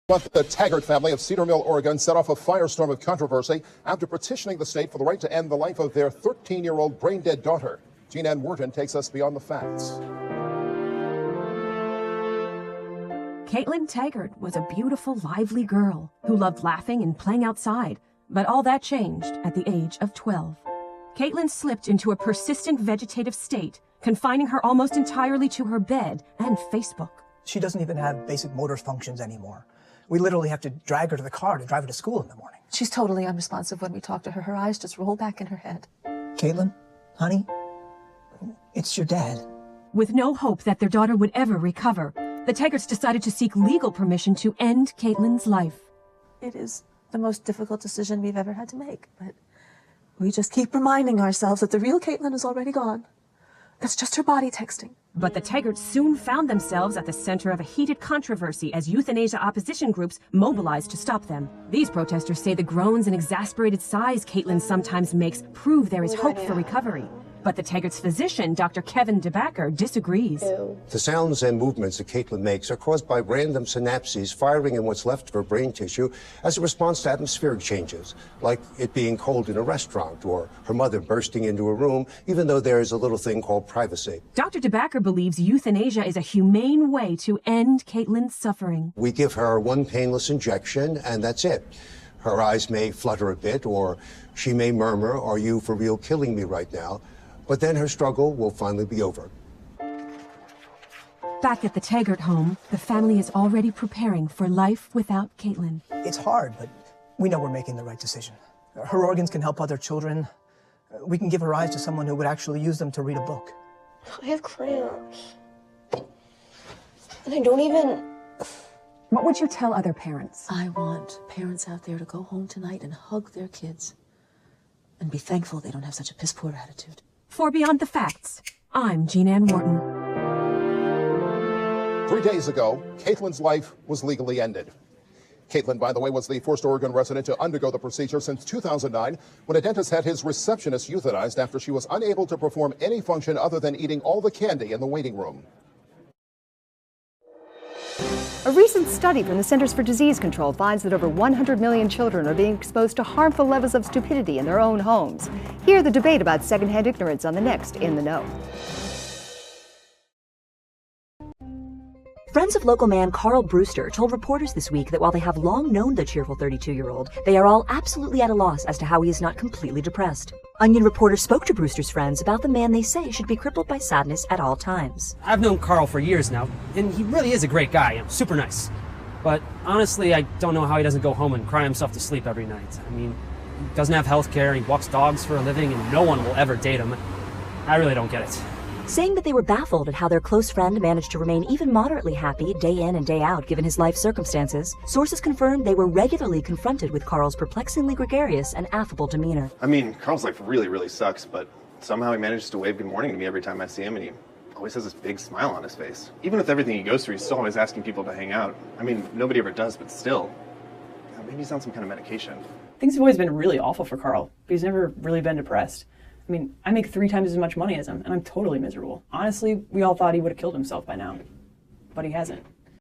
But the Taggart family of Cedar Mill, Oregon, set off a firestorm of controversy after petitioning the state for the right to end the life of their 13-year-old brain-dead daughter. Jean Ann Wharton takes us beyond the facts. Caitlin Taggart was a beautiful, lively girl who loved laughing and playing outside, but all that changed at the age of 12. Caitlin slipped into a persistent vegetative state, confining her almost entirely to her bed and Facebook. She doesn't even have basic motor functions anymore. We literally have to drag her to the car to drive her to school in the morning. She's totally unresponsive when we talk to her. Her eyes just roll back in her head. Caitlin, honey, it's your dad. With no hope that their daughter would ever recover, the Taggarts decided to seek legal permission to end Caitlin's life. It is the most difficult decision we've ever had to make, but we just keep reminding ourselves that the real Caitlin is already gone. That's just her body texting. But the Taggarts soon found themselves at the center of a heated controversy as euthanasia opposition groups mobilized to stop them. These protesters say the groans and exasperated sighs Caitlin sometimes makes prove there is hope for recovery. But the Taggarts' physician, Dr. Kevin DeBacker, disagrees. The sounds and movements that Caitlin makes are caused by random synapses firing in what's left of her brain tissue as a response to atmospheric changes, like it being cold in a restaurant or her mother bursting into a room, even though there is a little thing called privacy. Dr. DeBacker believes euthanasia is a humane way to end Caitlin's suffering. We give her one painless injection, and that's it. Her eyes may flutter a bit, or she may murmur, "Are you for real killing me right now?" But then her struggle will finally be over. Back at the Taggart home, the family is already preparing for life without Caitlin. It's hard, but we know we're making the right decision. Her organs can help other children. We can give her eyes to someone who would actually use them to read a book. I have cramps. And I don't even... What would you tell other parents? I want parents out there to go home tonight and hug their kids and be thankful they don't have such a piss-poor attitude. For Beyond the Facts, I'm Jean Ann Wharton. 3 days ago, Caitlin's life was legally ended. Caitlin, by the way, was the first Oregon resident to undergo the procedure since 2009, when a dentist had his receptionist euthanized after she was unable to perform any function other than eating all the candy in the waiting room. A recent study from the Centers for Disease Control finds that over 100 million children are being exposed to harmful levels of stupidity in their own homes. Hear the debate about secondhand ignorance on the next In the Know. Friends of local man Carl Brewster told reporters this week that while they have long known the cheerful 32-year-old, they are all absolutely at a loss as to how he is not completely depressed. Onion reporters spoke to Brewster's friends about the man they say should be crippled by sadness at all times. I've known Carl for years now, and he really is a great guy, super nice. But honestly, I don't know how he doesn't go home and cry himself to sleep every night. I mean, he doesn't have health care, he walks dogs for a living, and no one will ever date him. I really don't get it. Saying that they were baffled at how their close friend managed to remain even moderately happy day in and day out given his life circumstances, sources confirmed they were regularly confronted with Carl's perplexingly gregarious and affable demeanor. I mean, Carl's life really, really sucks, but somehow he manages to wave good morning to me every time I see him, and he always has this big smile on his face. Even with everything he goes through, he's still always asking people to hang out. I mean, nobody ever does, but still. Maybe he's on some kind of medication. Things have always been really awful for Carl, but he's never really been depressed. I mean, I make 3 times as much money as him, and I'm totally miserable. Honestly, we all thought he would have killed himself by now, but he hasn't.